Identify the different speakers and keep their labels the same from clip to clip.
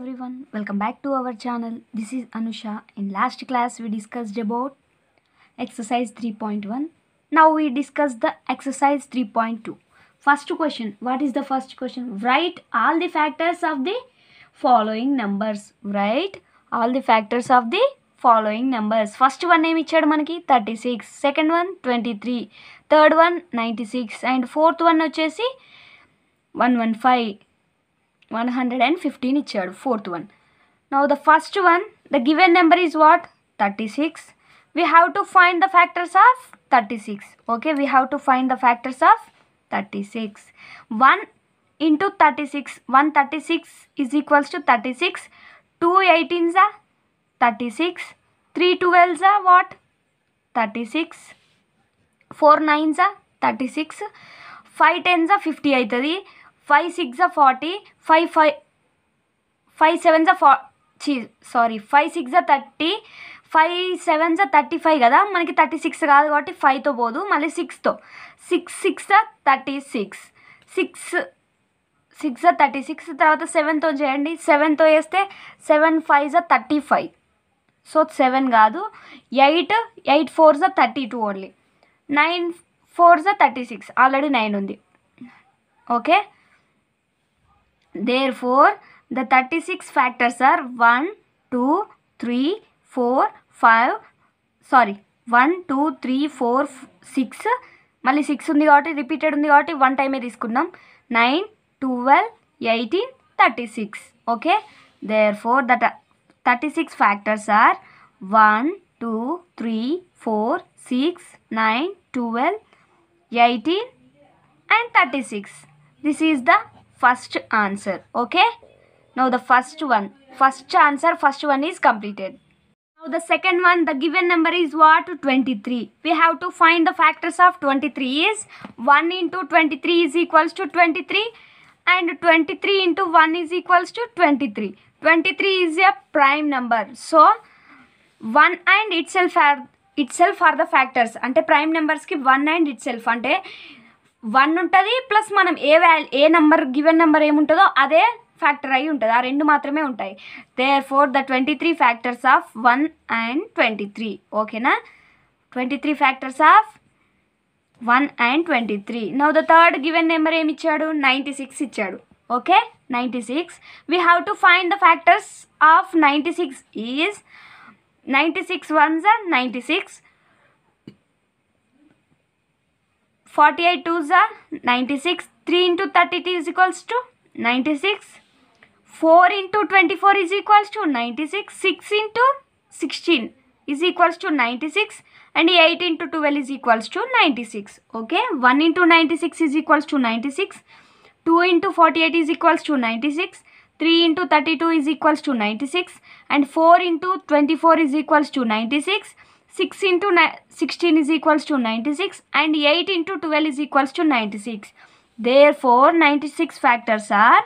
Speaker 1: Everyone, welcome back to our channel. This is Anusha. In last class we discussed about exercise 3.1. Now we discuss the exercise 3.2. First question. What is the first question? Write all the factors of the following numbers. Write all the factors of the following numbers. First one name ichadu manaki 36. Second one 23. Third one 96. And fourth one vachesi 115. 115 ఇచ్చాడు fourth one. Now the first one, the given number is what? 36. We have to find the factors of 36. Okay, we have to find the factors of 36. 1 into 36. 136 is equals to 36. 2 18s are 36. 3 12s are what? 36. 4 9s are 36. 5 10s are 50 అవుతుంది. 5 6 are 40. 5 7s are 5 6 are 30. 5 7s are 35 కదా, మనకి 36 కాదు కాబట్టి 5తో పోదు, మళ్ళీ 6తో 6 6 are 36. 6 are 36. తర్వాత 7తో చేయండి. 7తో వేస్తే 7 5s are 35. సో 7 కాదు. 8 4s are 32 only. 9 4s are 36. Already 9 ఉంది. Okay, therefore the 36 factors are 1 2 3 4 5 1 2 3 4 6. మళ్ళీ 6 ఉంది కాబట్టి రిపీటెడ్ ఉంది కాబట్టి వన్ టైమే తీసుకున్నాం. 9 12 18 36. Okay, therefore the 36 factors are 1 2 3 4 6 9 12 18 and 36. This is the first answer. Okay, now the first one is completed. Now the second one, the given number is what? 23. We have to find the factors of 23 is 1 into 23 is equals to 23 and 23 into 1 is equals to 23. 23 is a prime number, so 1 and itself are the factors. అంటే prime numbers కి 1 and itself అంటే 1 ఉంటుంది plus మనం ఏ number given number ఏముంటుందో అదే factor అయి ఉంటుంది. ఆ రెండు మాత్రమే ఉంటాయి. therefore the 23 factors of 1 and 23. ఓకేనా, 23 factors of 1 and 23. now the third given number ఏమి ఇచ్చాడు? 96 ఇచ్చాడు. Okay, 96. we have to find the factors of 96 is 96 ones are 96. 48 2s are 96. 3 into 32 is equals to 96. 4 into 24 is equals to 96. 6 into 16 is equals to 96. And 8 into 12 is equals to 96. Okay, 1 into 96 is equals to 96. 2 into 48 is equals to 96. 3 into 32 is equals to 96. And 4 into 24 is equals to 96. 6 into 16 is equals to 96 and 8 into 12 is equals to 96. Therefore 96 factors are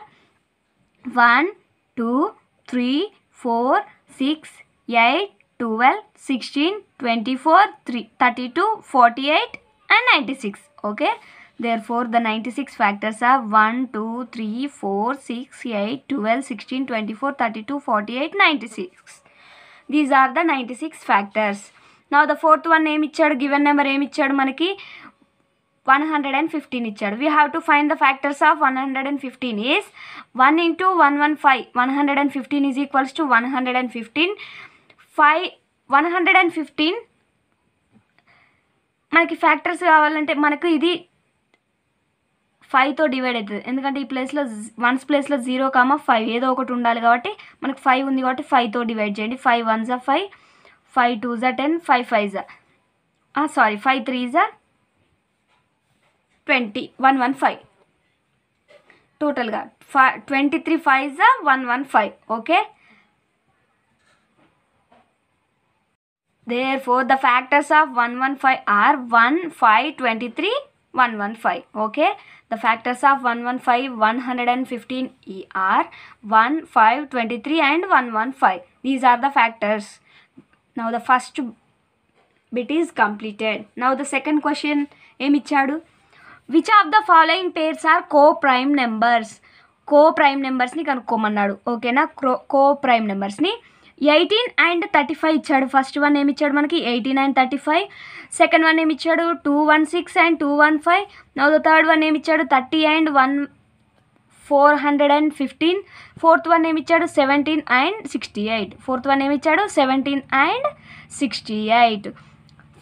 Speaker 1: 1 2 3 4 6 8 12 16 24 32 48 and 96. Okay, therefore the 96 factors are 1 2 3 4 6 8 12 16 24 32 48 96. These are the 96 factors. now the fourth one ఏమి ఇచ్చాడు? Given number ఏమి ఇచ్చాడు మనకి? 115 ఇచ్చాడు. we have to find the factors of 115 is 1 into 115. 115 is equals to 115. 115 మనకి factors కావాలంటే మనకు ఇది 5తో డివైడ్ అవుతుంది. ఎందుకంటే ఈ ప్లేస్లో వన్స్ ప్లేస్లో 0,5 ఏదో ఒకటి ఉండాలి కాబట్టి మనకు 5 ఉంది కాబట్టి 5తో డివైడ్ చేయండి. 5 1s are 5. 5 2s are 10. 5 5s are 5 3s are 20. 115 టోటల్గా 23 5s are 115. Okay, therefore the factors of 115 are 1 5 23 115. okay, the factors of 115 115 are 1 5 23 and 115. these are the factors. now the first bit is completed. now the second question ఏమి ఇచ్చాడు? which of the following pairs are co-prime numbers? Co prime నెంబర్స్ని కనుక్కోమన్నాడు. ఓకేనా, co prime నెంబర్స్ని 18 and 35 ఇచ్చాడు. First one ఏమి ఇచ్చాడు మనకి 18 and 35. Second one ఏమి ఇచ్చాడు 216 and 215. Now the third one ఏమి ఇచ్చాడు 30 and 415. ఫోర్త్ వన్ ఏమి ఇచ్చాడు 17 and 68. ఫోర్త్ వన్ ఏమి ఇచ్చాడు 17 and 68.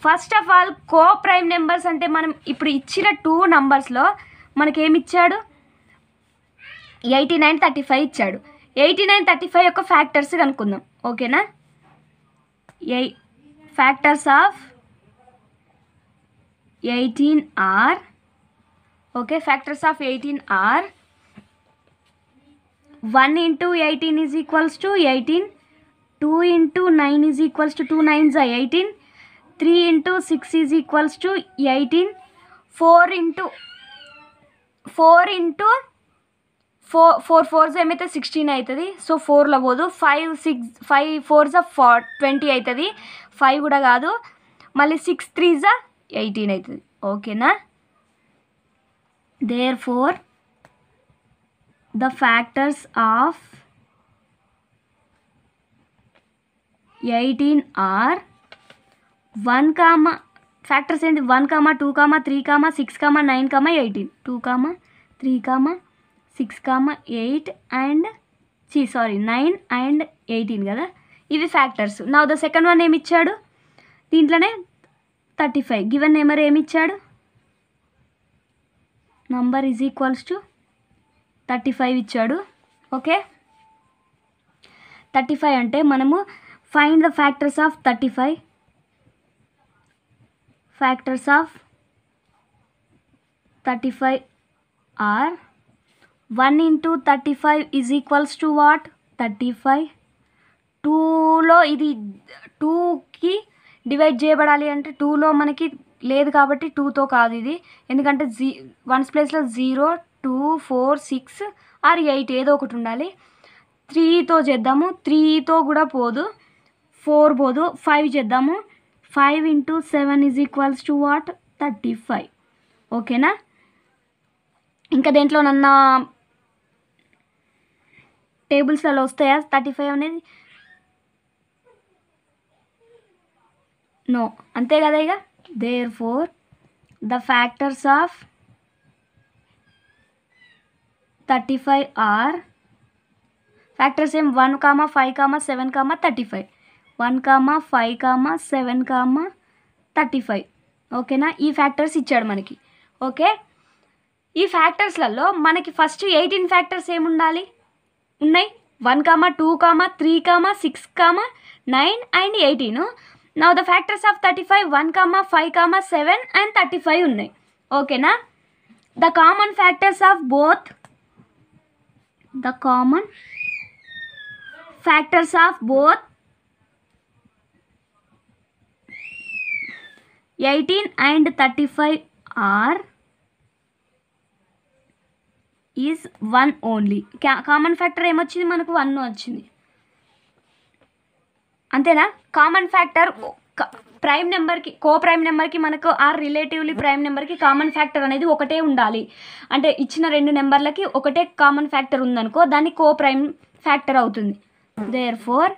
Speaker 1: First of all co prime numbers అంటే మనం ఇప్పుడు ఇచ్చిన 2 నంబర్స్లో మనకేమి ఇచ్చాడు 18 and 35 ఇచ్చాడు. 18 and 35 యొక్క ఫ్యాక్టర్స్ కనుక్కుందాం. ఓకేనా, factors of 18 are, okay, factors of 18 are 1 into 18 is equals to 18, 2 into 9 is equals to 2 9s are 18, 3 into 6 is equals to 18, 4 into 4 4s ఏమైతే 16 అవుతుంది. సో 4లో పోదు. 5 4s 20 అవుతుంది. 5 కూడా కాదు. మళ్ళీ 6 3s 18 అవుతుంది. ఓకేనా, therefore the factors of 18 are 1, factors ఏంటి 1, 2, 3, 6, 9, 18. 2, 3, 6, 8 and 9 and 18 కదా, ఇవి ఫ్యాక్టర్స్. నా ద సెకండ్ వన్ ఏమి ఇచ్చాడు దీంట్లోనే 35. గివెన్ నెంబర్ ఏమి ఇచ్చాడు నంబర్ ఈజ్ ఈక్వల్స్ టు 35 ఇచ్చాడు. ఓకే, 35 అంటే మనము find the factors of 35. Factors of 35 are 1 into 35 is equals to what 35. 2లో ఇది 2కి డివైడ్ చేయబడాలి అంటే 2లో మనకి లేదు కాబట్టి 2తో కాదు ఇది, ఎందుకంటే 1's ప్లేస్లో 0, 2, 4, 6 or 8 ఏదో ఒకటి ఉండాలి. 3తో చేద్దాము. 3తో కూడా పోదు. 4 పోదు. 5 చేద్దాము. 5 into 7 is equals to what 35. ఓకేనా, ఇంకా దేంట్లో నన్న టేబుల్స్లలో వస్తాయా 35 అనేది? నో, అంతే కదా. ఇక therefore the factors of 35 are factors ఏం 1, 5, 7, 35. 1, 5, 7, 35. ఓకేనా, ఈ ఫ్యాక్టర్స్ ఇచ్చాడు మనకి. ఓకే, ఈ ఫ్యాక్టర్స్లలో మనకి ఫస్ట్ 18 ఫ్యాక్టర్స్ ఏముండాలి ఉన్నాయి 1, 2, 3, 6, 9 and 18. Now the factors of 35 1, 5, 7 and 35 ఉన్నాయి. ఓకేనా, the common factors of both 18 and 35 are is 1 only. Common factor ఏమొచ్చింది మనకు 1 వచ్చింది. అంతేనా, కామన్ ఫ్యాక్టర్ ప్రైమ్ నెంబర్కి కో ప్రైమ్ నెంబర్కి మనకు ఆర్ రిలేటివ్లీ ప్రైమ్ నెంబర్కి కామన్ ఫ్యాక్టర్ అనేది ఒకటే ఉండాలి. అంటే ఇచ్చిన 2 నెంబర్లకి ఒకటే కామన్ ఫ్యాక్టర్ ఉందనుకో దాన్ని కో ప్రైమ్ ఫ్యాక్టర్ అవుతుంది. Therefore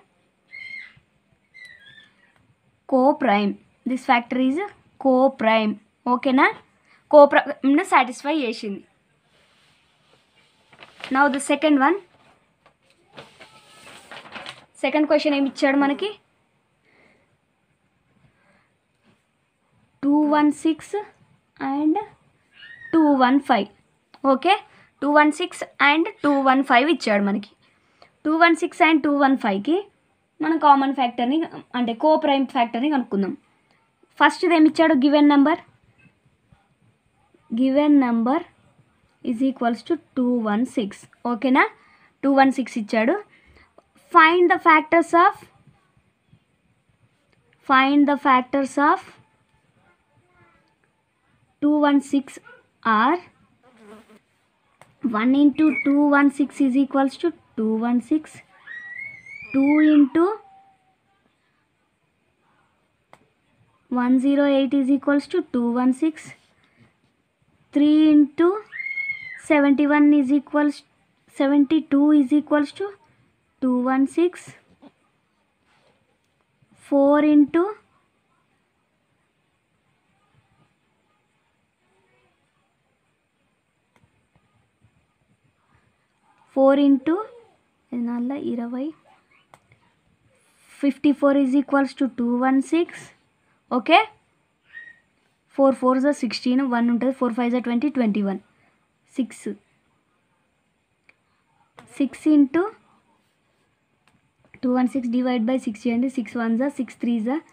Speaker 1: coprime, this factor is coprime. ఓకేనా, కో ప్రైమ్ను సాటిస్ఫై చేసింది. Now the second one, second question ఏమి ఇచ్చాడు మనకి 216 and 215. ఓకే, 216 and 215 ఇచ్చాడు మనకి. 216 and 215కి మనం కామన్ ఫ్యాక్టర్ని అంటే కో ప్రైమ్ ఫ్యాక్టర్ని కనుక్కుందాం. ఫస్ట్ ఏమి ఇచ్చాడు given number is equals to 216. ఓకేనా, 216 ఇచ్చాడు. Find the factors of 216 are 1 into 216 is equals to 216. 2 into 108 is equals to 216. 3 into 71 is equals 72 is equals to 216. 4 into 20. 54 is equals to 216. Okay, 4 4s are 16, 1 ఉంటుంది, 4 5s are 20, 21. 6 into 216 divide by 6 చేయండి. 6 1s are 6 3s are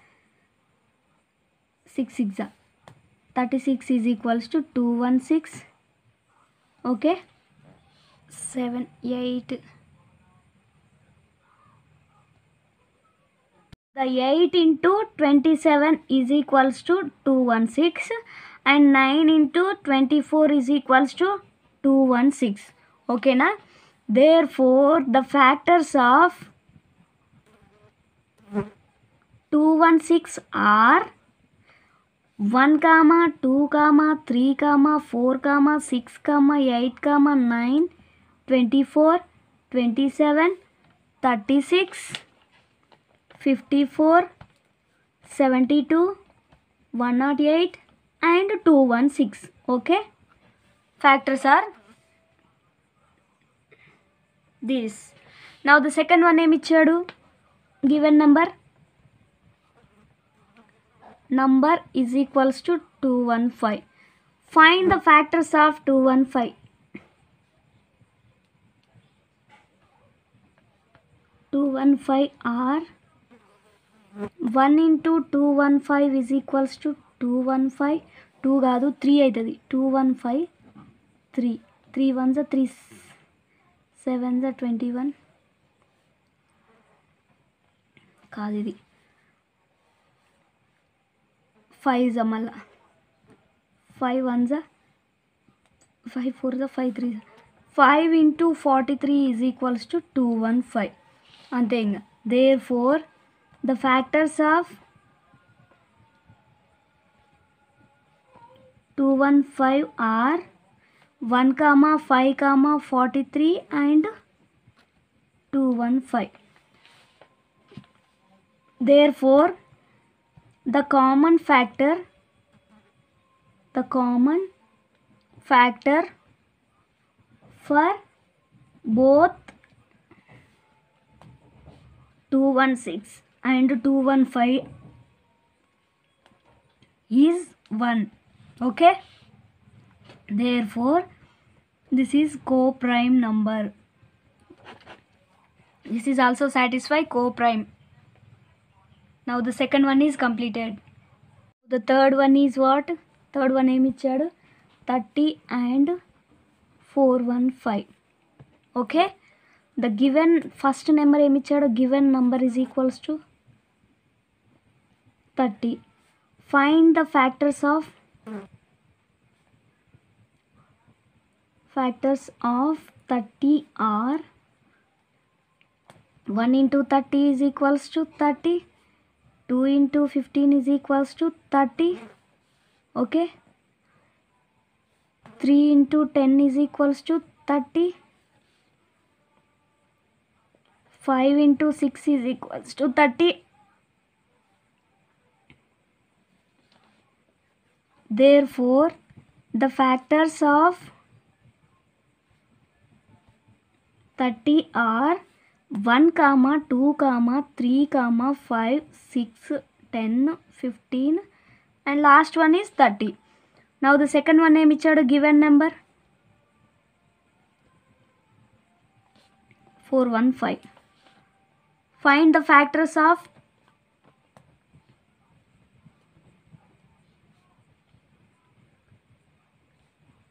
Speaker 1: 6 6s are 36 is equals to 216. Okay, 7 8. The 8 into 27 is equals to 216 and 9 into 24 is equals to 216. Okay na? Therefore the factors of 216 are 1, 2, 3, 4, 6, 8, 9, 24, 27, 36, 54, 72, 108 and 216. Okay, factors are this. Now the second one em ichadu, given number is equals to 215. Find the factors of 215. 215 are 1 into 215 is equals to 215. 2 కాదు 3 అవుతుంది. 215 3 3 1s are 3 7s are 21 కాదు, ఇది 5s మళ్ళా 5 1s are 5 4s are 5 3s 5 into 43 is equals to 215. అంతే ఇంకా. Therefore the factors of 215 are 1, 5, 43 and 215. Therefore the common factor for both 216 and 215 is 1. Okay, therefore this is co-prime number. This is also satisfy co-prime. Now the second one is completed. The third one is what? Third one em ichadu 30 and 415. Okay, the given first number em ichadu, given number is equals to 30. Find the factors of 30 are 1 into 30 is equals to 30. 2 into 15 is equals to 30. Okay, 3 into 10 is equals to 30. 5 into 6 is equals to 30. Therefore the factors of 30 are 1, 2, 3, 5, 6, 10, 15 and last one is 30. Now the second one em ichadu, given number 415. Find the factors of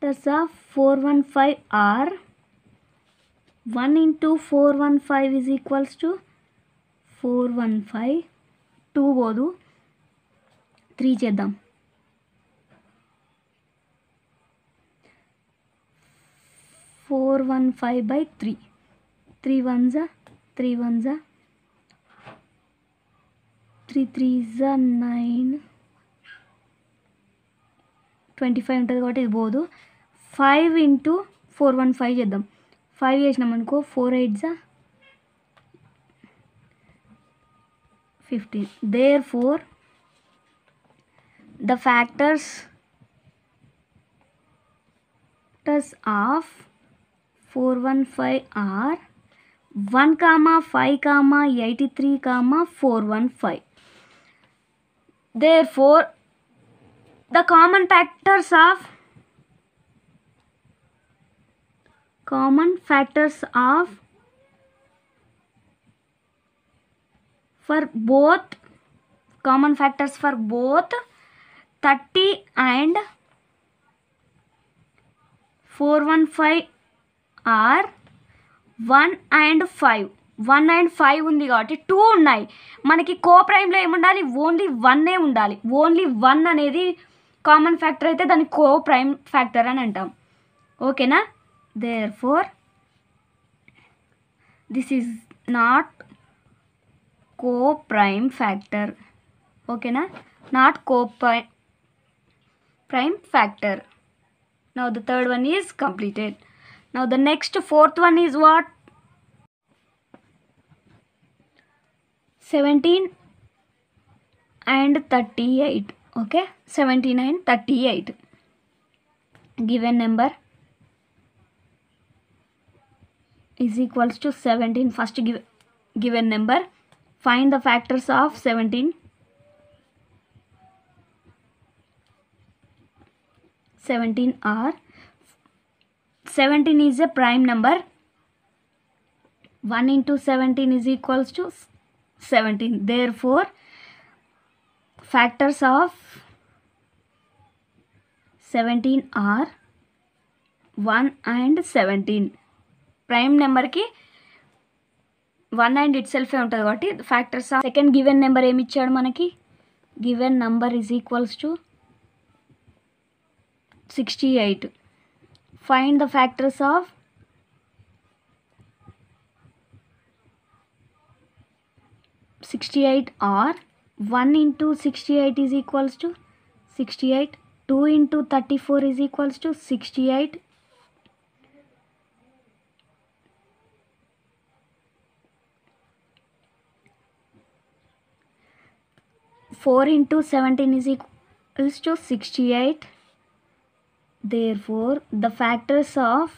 Speaker 1: 415 are 1 into 415 is equals to 415. 2 పోదు 3 చేద్దాం. 415 by 3. 3 1s are 3 1s are 3 3s are 9. 25 ఉంటుంది కాబట్టి ఇది పోదు. 5 into 415 చేద్దాం. 5 చేసినాం అనుకో 4 8 15. Therefore the factors of 415 are 1, 5, 83, 415. Therefore the common factors for both 30 and 415 are 1 and 5. 1 and 5 ఉంది కాబట్టి 2 ఉన్నాయి. మనకి కోప్రైమ్లో ఏముండాలి? ఓన్లీ 1 ఉండాలి. ఓన్లీ 1 అనేది కామన్ ఫ్యాక్టర్ అయితే దాన్ని కోప్రైమ్ ఫ్యాక్టర్ అని అంటాం. ఓకేనా? Therefore this is not coprime factor. ఓకేనా? Not coprime factor. Now the third one is completed. Now the next fourth one is what? 17 and 38. Okay, 17 and 38. Given number is equals to 17. First given number. Find the factors of 17. 17 are 17 is a prime number. 1 into 17 is equals to 17. Therefore factors of 17 are 1 and 17. Prime number ki 1 and itself ఉంటుంది కాబట్టి factors of second given number ఏమి ఇచ్చాడు మనకి? Given number is equals to 68. Find the factors of 68 are 1 into 68 is equals to 68. 2 into 34 is equals to 68. 4 into 17 is equals to 68. Therefore the factors of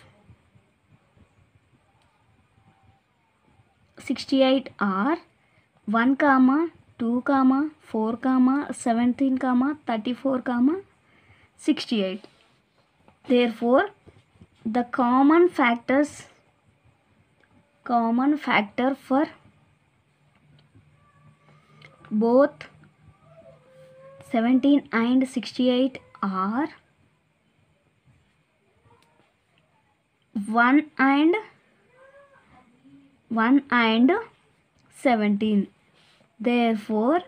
Speaker 1: 68 are 1, 2, 4, 17, 34, 68. Therefore the common factor for both 17 and 68 are 1 and 17. Therefore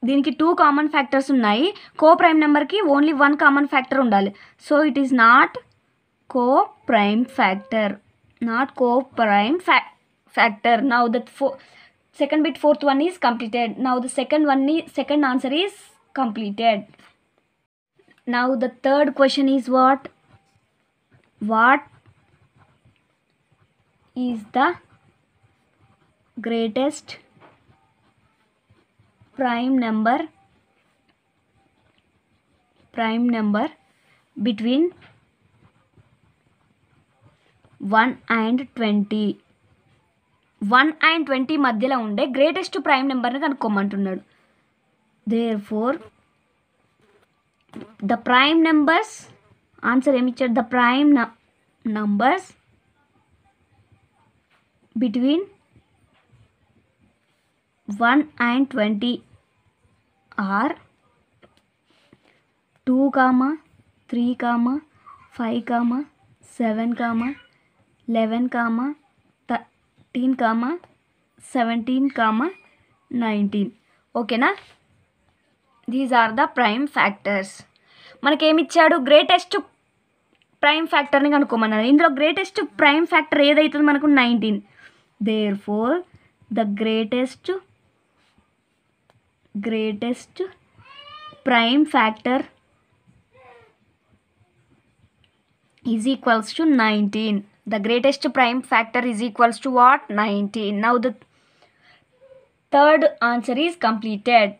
Speaker 1: దీనికి 2 common factors ఉన్నాయి. Coprime నెంబర్కి only 1 common factor ఉండాలి. So it is not coprime factor. Now the second bit, fourth one is completed. Now the second answer is completed. Now the third question is what is the greatest prime number between 1 and 20. 1 and 20 మధ్యలో ఉండే greatest prime నెంబర్ని కనుక్కోమంటున్నాడు. Therefore the prime numbers, answer ఏమి ఇచ్చాడు? the prime numbers between 1 and 20 are 2, 3, 5, 7, 11, 13, 17, 19. ఓకేనా? These are the prime factors. మనకేమి ఇచ్చాడు? Greatest prime ఫ్యాక్టర్ని కనుక్కోమన్నాడు. ఇందులో గ్రేటెస్ట్ ప్రైమ్ ఫ్యాక్టర్ ఏదైతుంది మనకు? 19. Therefore the greatest prime factor is equals to 19. The greatest prime factor is equals to what? 19. Now the third answer is completed.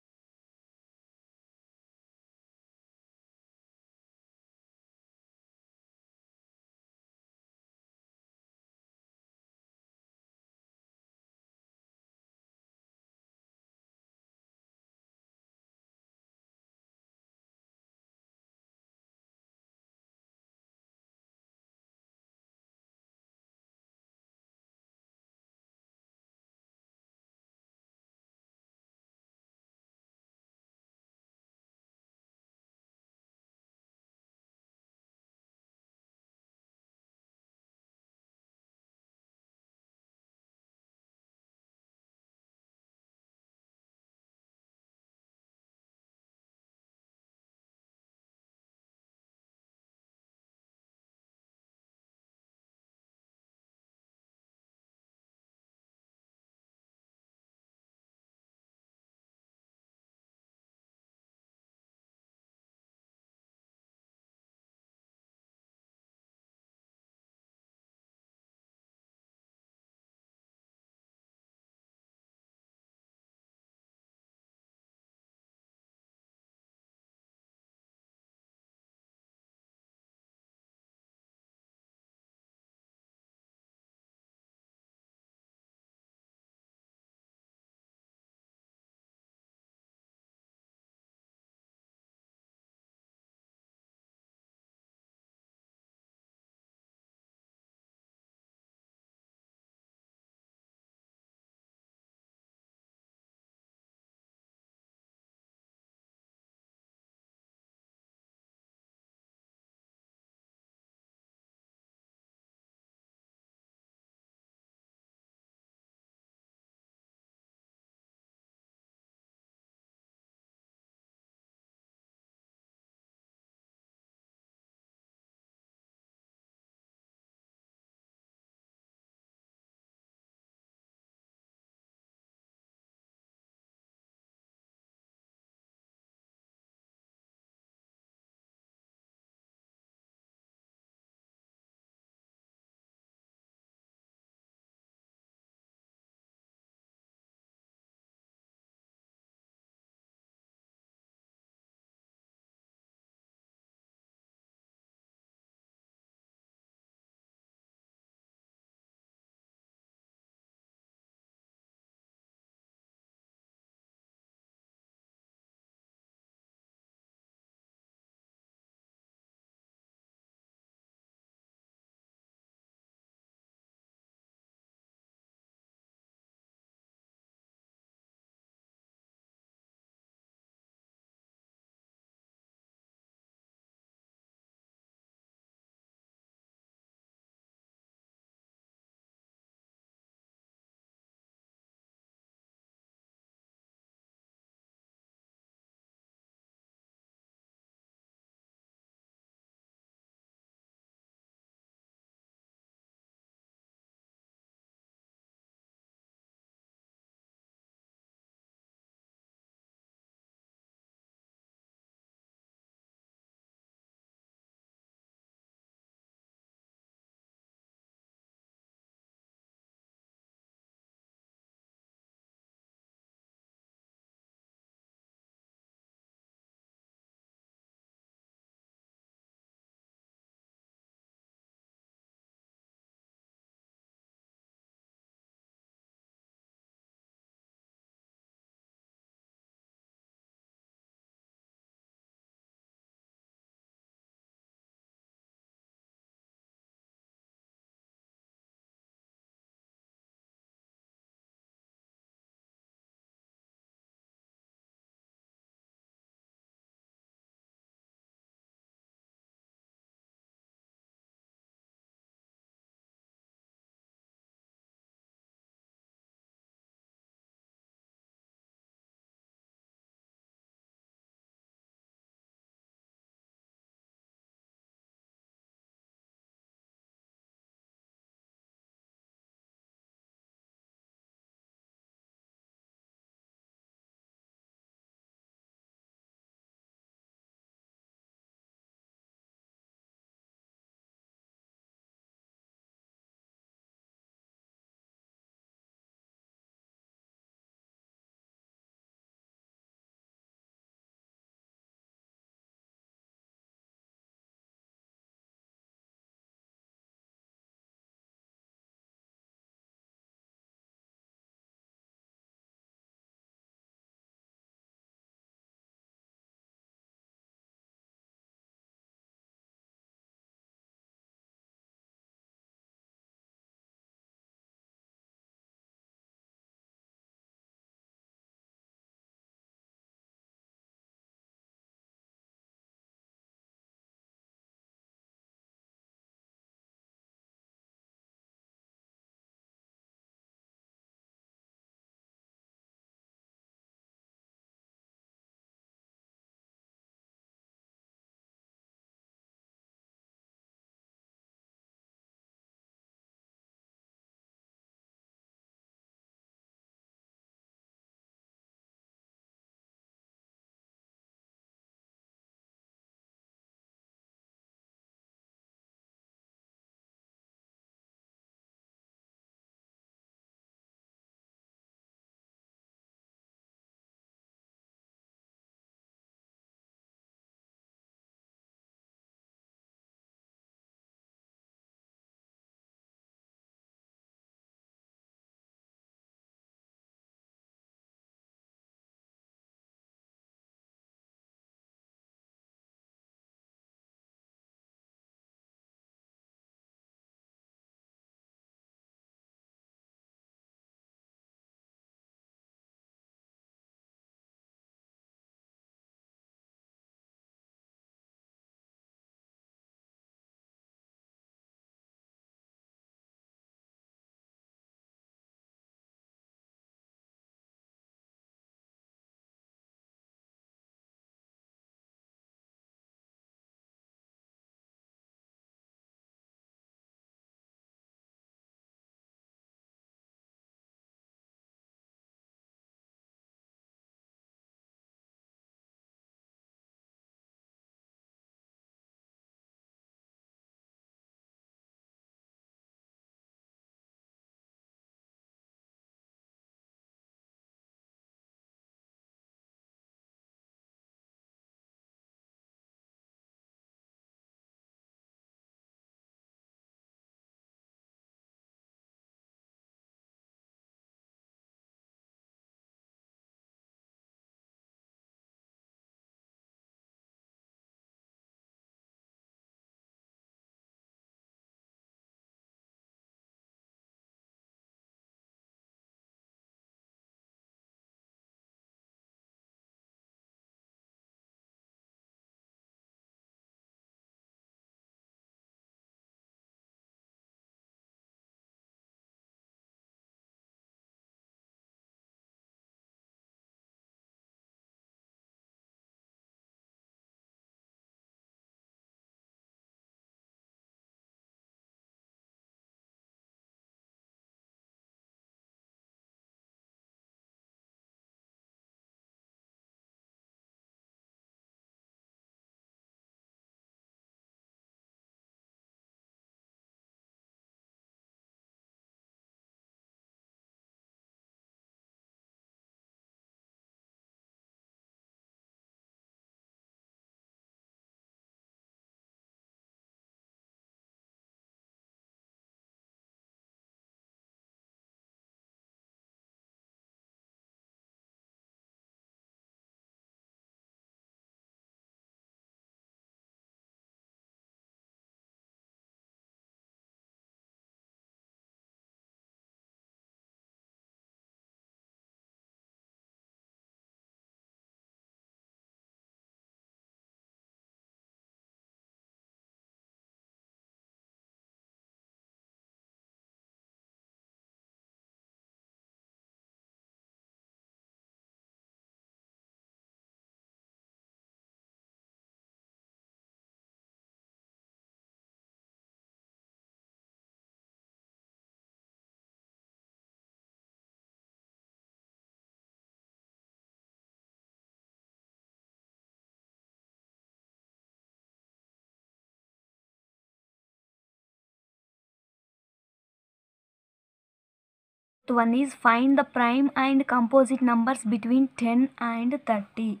Speaker 1: One is find the prime and composite numbers between 10 and 30.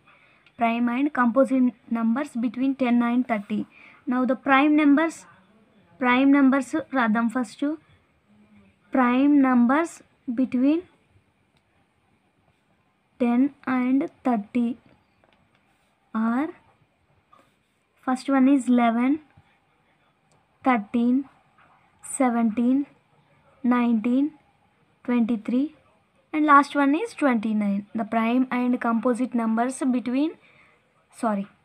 Speaker 1: Prime and composite numbers between 10 and 30. Now the prime numbers radam first. Prime numbers between 10 and 30 are, first one is 11, 13, 17, 19, 23, and last one is 29. The prime and composite numbers between,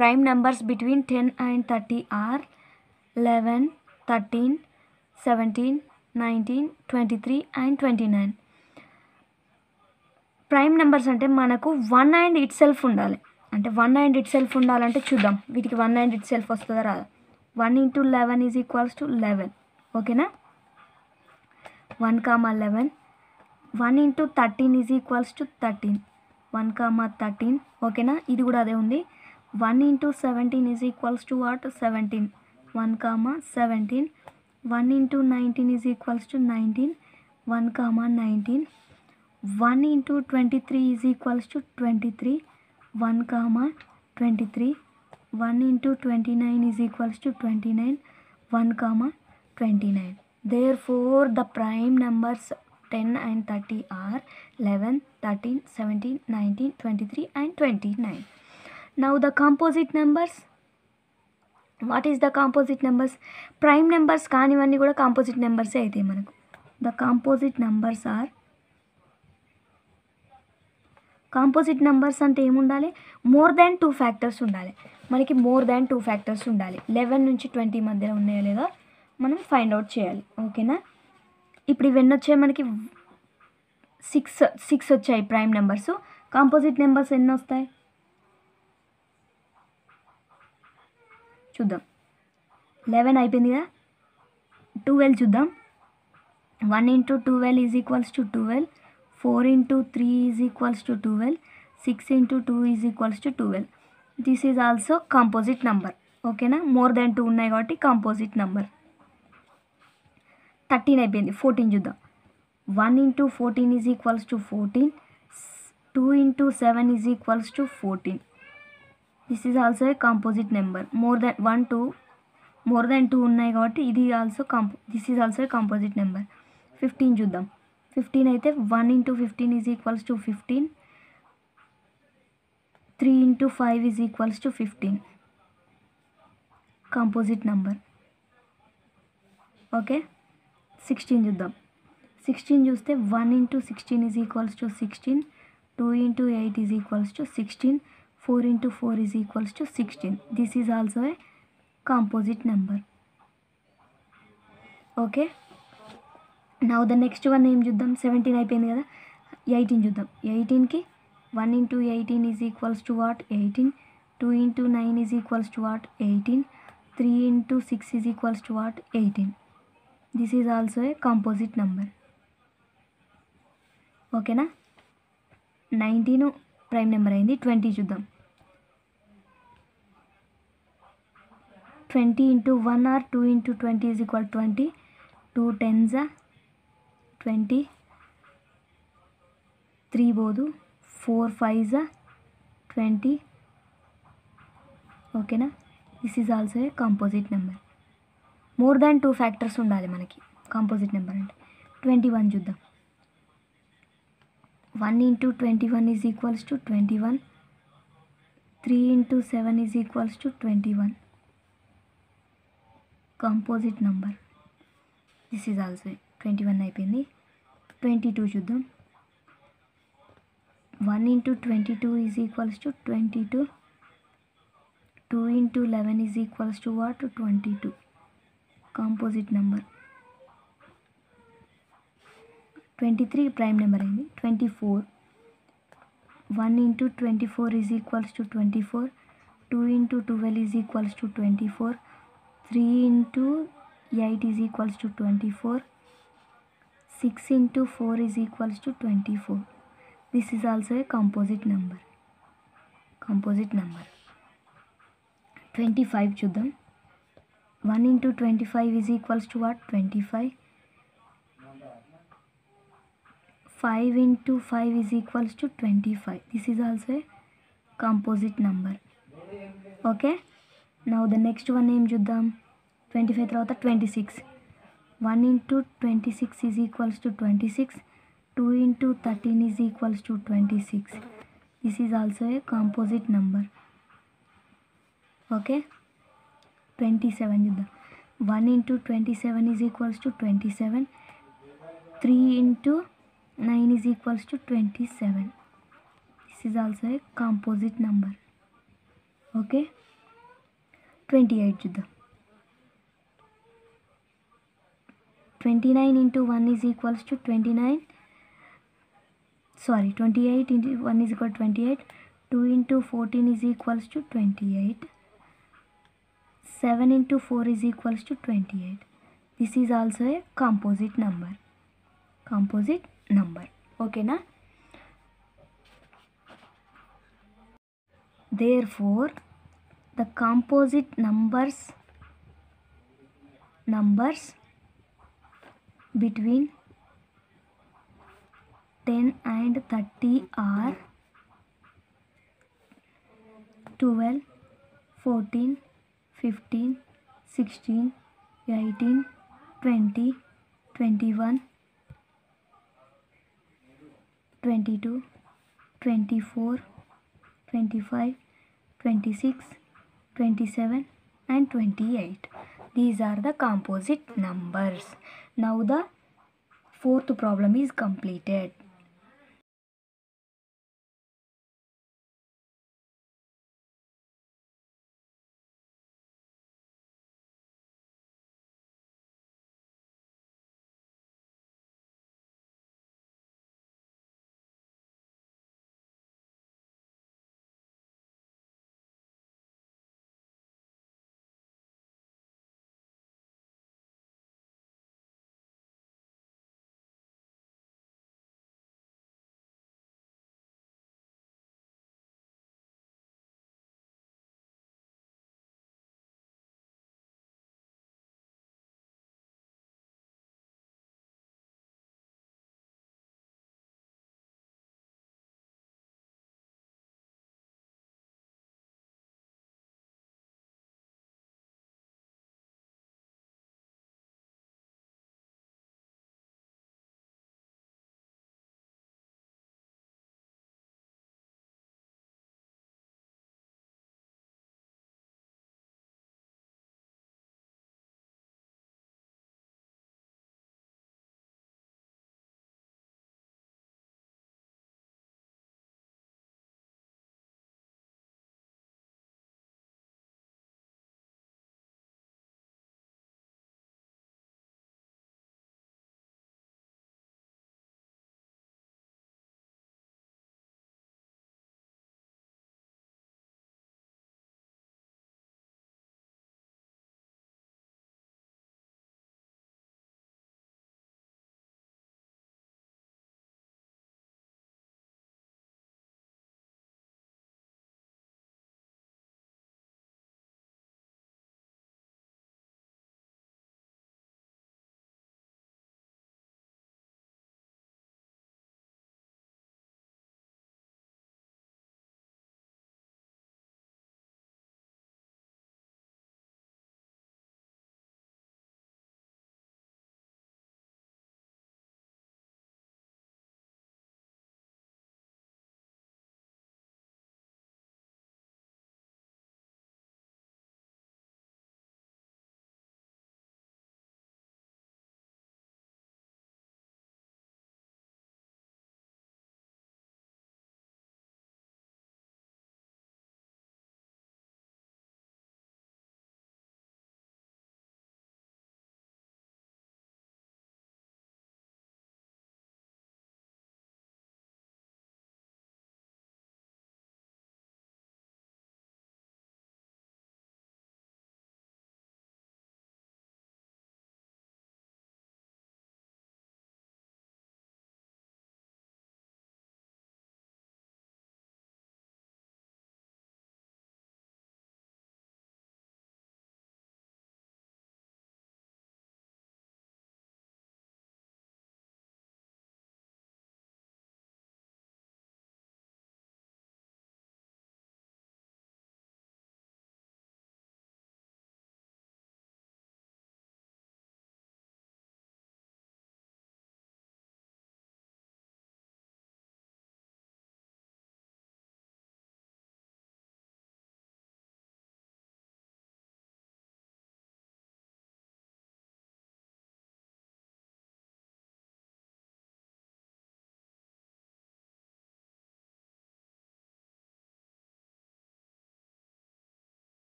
Speaker 1: prime numbers between 10 and 30 are 11, 13, 17, 19, 23 and 29. Prime numbers అంటే మనకు 1 and it self ఉండాలి. అంటే 1 and it self ఉండాలంటే చూద్దాం వీటికి 1 and it self వస్తుందా రాదా. 1 × 11 is equals to 11. ఓకేనా. 1, 11. 1 × 13 ఈజ్ ఈక్వల్స్ టు 13. 1, 13. ఓకేనా. ఇది కూడా అదే ఉంది. 1 × 17 is equals to what 17. 1, 17. 1 × 19 is equals to 19. 1, 19. 1 × 23 is equals to 23. 1, 23. 1 × 29 is equals to 29. 1, 29. Therefore, the prime numbers 10 and 30 are 11, 13, 17, 19, 23 and 29. Now the composite numbers. What is the composite numbers? Prime numbers కానివన్నీ కూడా composite numbers అయితే మనకు. The composite numbers are, composite numbers అంటే ఏముండాలి, more than 2 factors ఉండాలి. మనకి more than 2 factors ఉండాలి. 11 నుంచి 20 మధ్యలో ఉన్నాయో లేదో మనం ఫైండ్ అవుట్ చేయాలి. ఓకేనా. ఇప్పుడు ఇవన్నీ వచ్చాయి మనకి 6 వచ్చాయి ప్రైమ్ నెంబర్స్. కాంపోజిట్ నెంబర్స్ ఎన్ని వస్తాయి చూద్దాం. 11 అయిపోయింది కదా. 12 చూద్దాం. 1 × 12 is equals to 12. 4 × 3 is equals to 12. 6 × 2 is equals to 12. This is also composite number. ఓకేనా. మోర్ దాన్ 2 ఉన్నాయి కాబట్టి కాంపోజిట్ నంబర్. 13 అయిపోయింది. 14 చూద్దాం. 1 × 14 is equals to 14. 2 × 7 is equals to 14. This is also a composite number. More than 2 ఉన్నాయి కాబట్టి ఇది also this is also a composite number. 15 చూద్దాం. 15 అయితే 1 × 15 is equals to 15. 3 × 5 is equals to 15. Composite number. Okay. 16 చూద్దాం. 16 చూస్తే 1 × 16 is equals to 16. 2 × 8 is equals to 16. 4 × 4 is equals to 16. This is also a composite number. Okay. Now the next one ఏం చూద్దాం. 17 అయిపోయింది కదా. 18 చూద్దాం. 18కి 1 × 18 is equals to what 18. 2 × 9 is equals to what 18. 3 × 6 is equals to what 18. This is also a composite number. ఓకేనా. 19 prime number అయింది. 20 చూద్దాం. 20 × 1 are 2 × 20 is equal 20. 2 10s 20. 3 పోదు. 4 5s 20. ఓకేనా. This is also a composite number. More than 2 factors ఉండాలి మనకి composite number అంటే. 21 చూద్దాం. 1 × 21 is equals to 21. 3 × 7 is equals to 21. Composite number. This is also 21 అయిపోయింది. 22 చూద్దాం. 1 × 22 is equals to 22. 2 × 11 is equals to what 22. Composite number. 23 prime number అయింది. 24. 1 × 24 is equals to 24. 2 × 12 is equals to 24. 3 × 8 is equals to 24. 6 × 4 is equals to 24. This is also a composite number. 25 చూద్దాం. 1 × 25 is equals to what 25. 5 into 5 is equals to 25. This is also a composite number. Okay, now the next one ఏం చూద్దాం. 25 తర్వాత 26. 1 into 26 is equals to 26. 2 into 13 is equals to 26. This is also a composite number. Okay, 27 చూద్దాం. 1 into 27 is equals to 27. 3 into 9 is equals to 27. This is also a composite number. Okay, 28 చూద్దాం. 29 into 1 is equals to 29. Sorry, 28 into 1 is equal to 28. 2 into 14 is equals to 28. 7 into 4 is equals to 28. This is also a composite number. Composite number. Okay na? Therefore, the composite numbers between 10 and 30 are 12, 14, 15, 16, 18, 20, 21, 22, 24, 25, 26, 27 and 28. These are the composite numbers. Now the fourth problem is completed.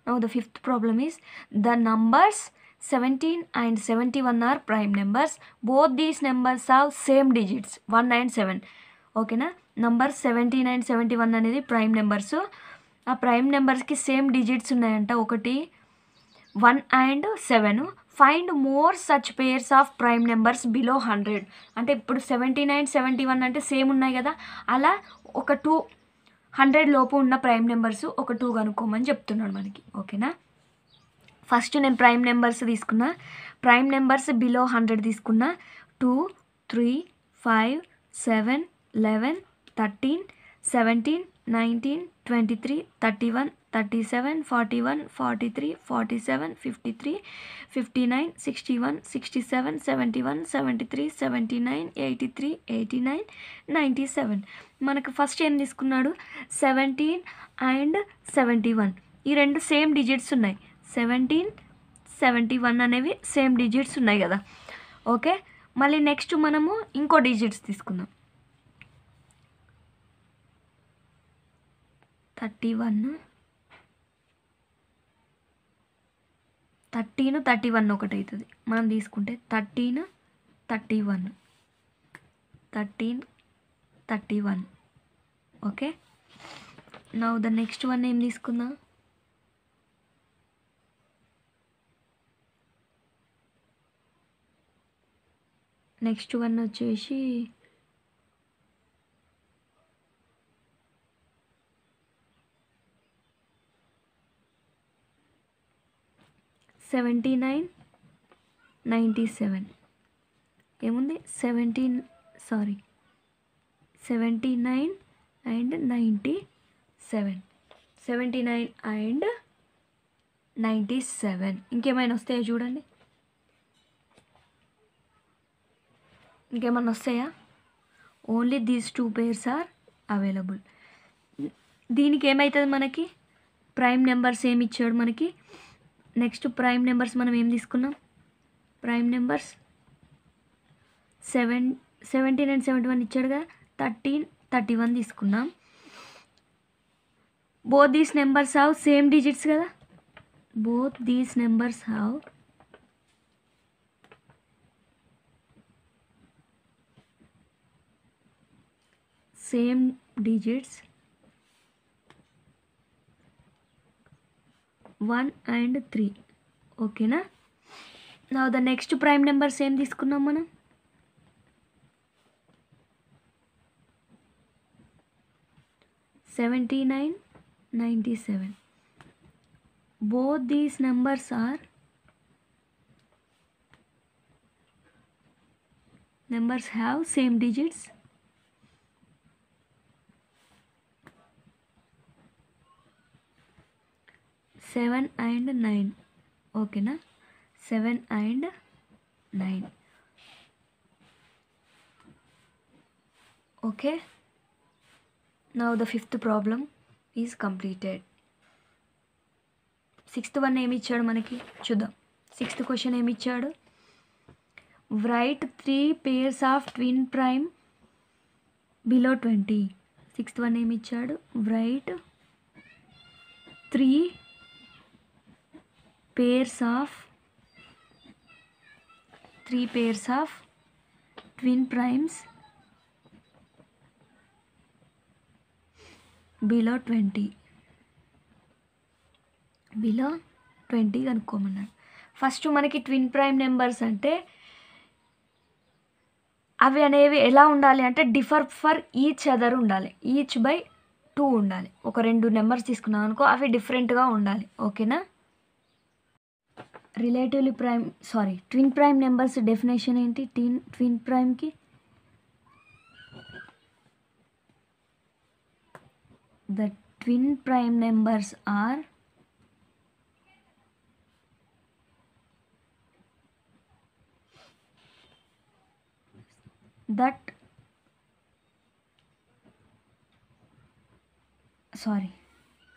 Speaker 1: Now the fifth problem is the numbers 17 and 71 are prime numbers. Both these numbers have same digits 1 and 7. ఓకేనా. Number 17 and 71 అనేది prime numbers. ఆ prime నెంబర్స్కి same digits ఉన్నాయంట, 1, 1 and 7. Find more such pairs of prime numbers below 100. అంటే ఇప్పుడు 79, 71 అంటే same ఉన్నాయి కదా, అలా ఒక 200 లోపు ఉన్న ప్రైమ్ నెంబర్స్ ఒక 2 కనుక్కోమని చెప్తున్నాడు మనకి. ఓకేనా. ఫస్ట్ నేను ప్రైమ్ నెంబర్స్ తీసుకున్నా. ప్రైమ్ నెంబర్స్ బిలో 100 తీసుకున్నా. 2, 3, 5, 7, 11, 13, 17, 19, 23, 31, 37, 41, 43, 47, 53, 59, 61, 67, 71, 73, 79, 83, 89, 97. మనకు ఫస్ట్ ఏం తీసుకున్నాడు, 17 అండ్ 71. ఈ రెండు సేమ్ డిజిట్స్ ఉన్నాయి. 17, 71 అనేవి సేమ్ డిజిట్స్ ఉన్నాయి కదా. ఓకే. మళ్ళీ నెక్స్ట్ మనము ఇంకో డిజిట్స్ తీసుకుందాం. 31, 13, 31 ఒకటి అవుతుంది. మనం తీసుకుంటే 13, 31, 13, 31. Okay. Now the next one ఏం తీసుకుందాం, నెక్స్ట్ వన్ వచ్చేసి 79, 97. ఏముంది 79 అండ్ 97. 79 అండ్ 97. ఇంకేమైనా వస్తాయా చూడండి, ఇంకేమైనా వస్తాయా? Only these 2 pairs are available. దీనికి ఏమవుతుంది, మనకి ప్రైమ్ నెంబర్స్ ఏమి ఇచ్చాడు మనకి. నెక్స్ట్ ప్రైమ్ నెంబర్స్ మనం ఏం తీసుకున్నాం, ప్రైమ్ నెంబర్స్ 17 అండ్ 71 ఇచ్చాడు కదా, 13, 31 తీసుకున్నాం. Both these numbers have same digits కదా, both these numbers have same digits 1 and 3. ఓకేనా. నా ద నెక్స్ట్ ప్రైమ్ నెంబర్స్ ఏం తీసుకున్నాం మనం, 79, 97. Both these numbers are numbers have same digits. 7 and 9. ఓకేనా. 7 and 9. Okay. Now the fifth problem is completed. Sixth one ఏమి ఇచ్చాడు మనకి చూద్దాం. సిక్స్త్ క్వశ్చన్ ఏమి ఇచ్చాడు, right 3 pairs of twin prime below 20. Sixth one ఏమి ఇచ్చాడు, right 3 pairs of twin primes below 20 కనుక్కోమన్నాడు. ఫస్ట్ మనకి ట్విన్ ప్రైమ్ నెంబర్స్ అంటే అవి అనేవి ఎలా ఉండాలి అంటే డిఫర్ ఫర్ ఈచ్ అదర్ ఉండాలి, ఈచ్ బై 2 ఉండాలి. ఒక 2 నెంబర్స్ తీసుకున్నాం అనుకో, అవి డిఫరెంట్గా ఉండాలి. ఓకేనా. Relatively prime twin prime numbers definition ఏంటి, ట్విన్ ప్రైమ్కి the twin prime numbers are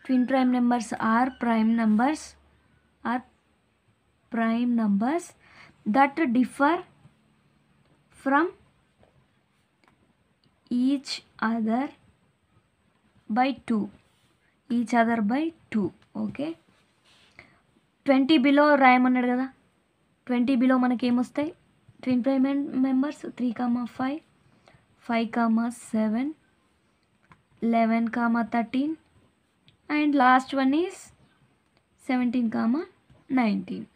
Speaker 1: twin prime numbers are prime numbers that differ from each other by 2. Okay. 20 below రాయమన్నాడు కదా. 20 బిలో మనకి ఏమొస్తాయి twin prime members 3, 5, 7, 11, 13 and last one is 17, 19.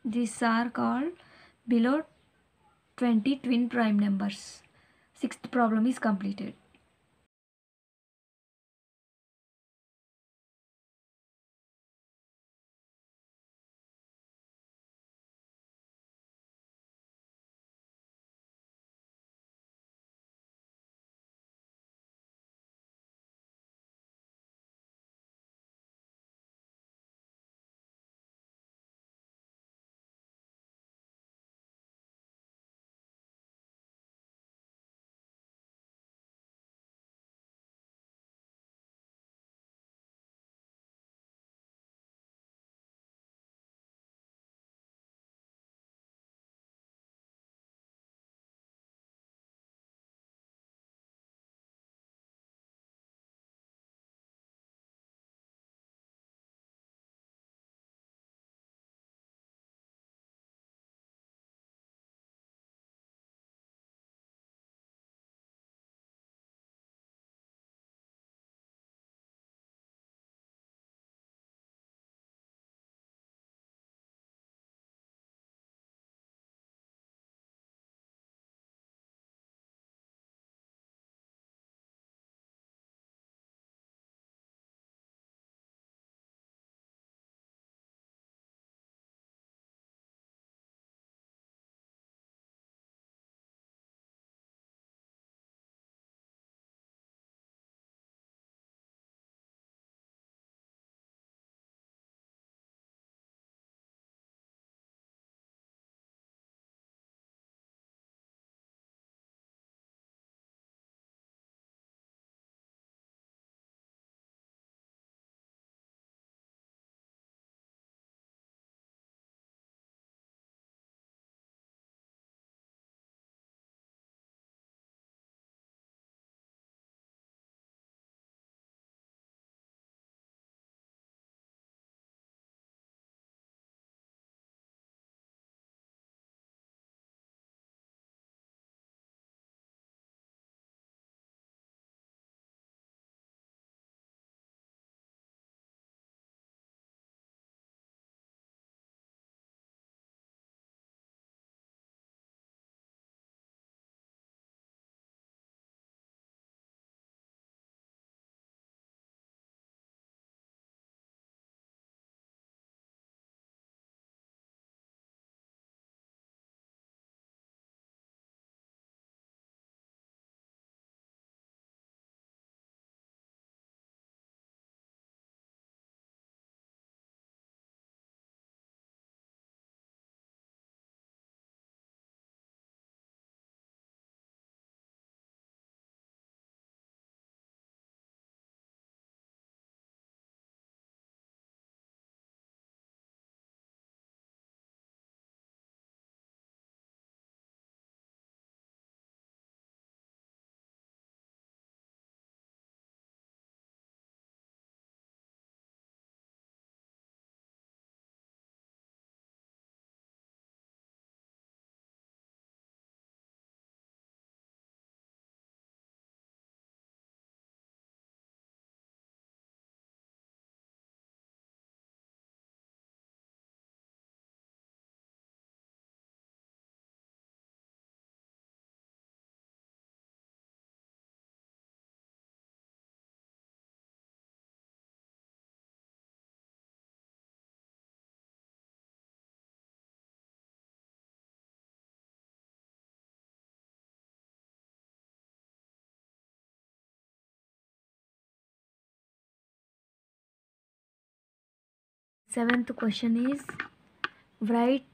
Speaker 1: These are called below 20 twin prime numbers. Sixth problem is completed. Seventh question is write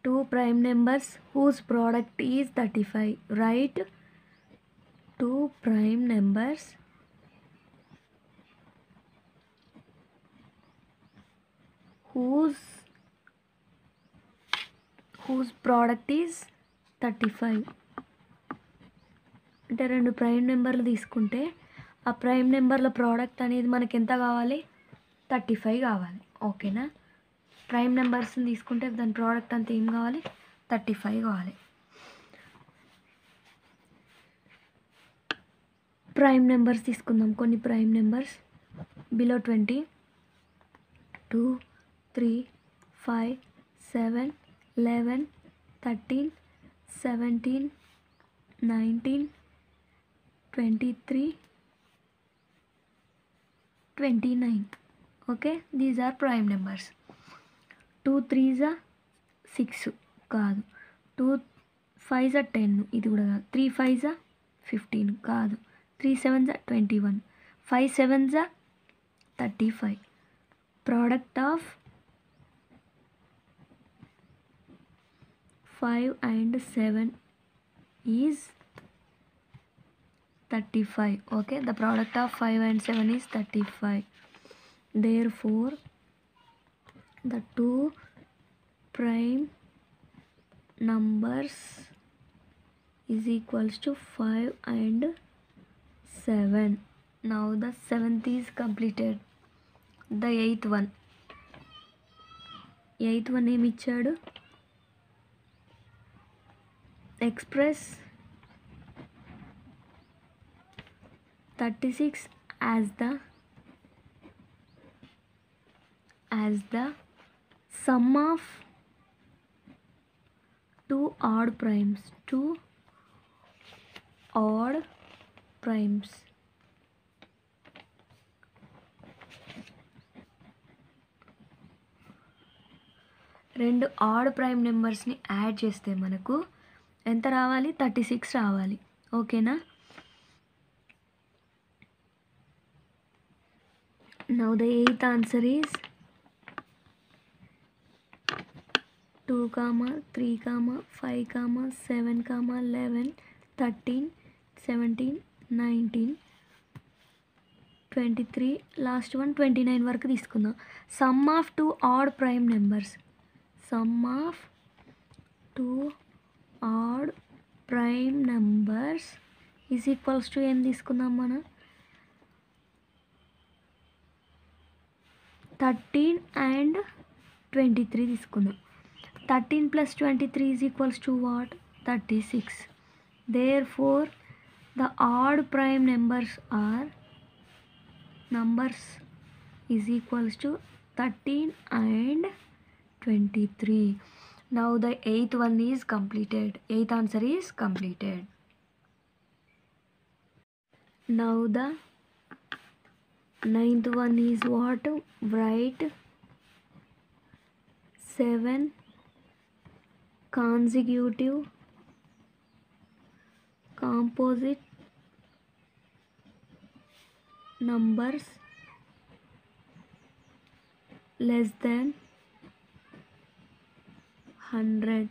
Speaker 1: two prime numbers whose product is 35. Write two prime numbers whose product is 35. అంటే రెండు prime నెంబర్లు తీసుకుంటే ఆ prime నెంబర్ల product అనేది మనకి ఎంత కావాలి? 35 కావాలి. ఓకేనా? ప్రైమ్ నెంబర్స్ని తీసుకుంటే దాని ప్రోడక్ట్ అంతా ఏం కావాలి? 35 కావాలి. ప్రైమ్ నెంబర్స్ తీసుకుందాం. కొన్ని prime numbers below 20, 2, 3, 5, 7, 11, 13, 17, 19, 23, 29. Okay, these are prime numbers. 2 3s are 6 కాదు. 2 5s are 10 ఇది కూడా కాదు. 3 5s are 15 కాదు. 3 7s are 21. 5 7s are 35. Product of 5 and 7 is 35. Okay, the product of 5 and 7 is 35. Therefore the two prime numbers is equals to 5 and 7. Now the 7th is completed. The 8th one ఏమి ఇచ్చాడు? Express 36 as the sum of two odd primes. రెండు odd prime నెంబర్స్ని add చేస్తే మనకు ఎంత రావాలి? 36 రావాలి. ఓకేనా? Now the 8th answer is 2, 3, 5, 7, 11, 13, 17, 19, 23, last one 29 వరకు తీసుకుందాం. Some of two odd prime numbers. Some of two odd prime numbers is equals to ఏం తీసుకుందాం మనం? 13 and 23 తీసుకుందాం. 13 plus 23 is equals to what? 36. Therefore the odd prime numbers is equals to 13 and 23. Now the 8th one is completed. 8th answer is completed. Now the 9th one is what? Write 7 consecutive composite numbers less than 100.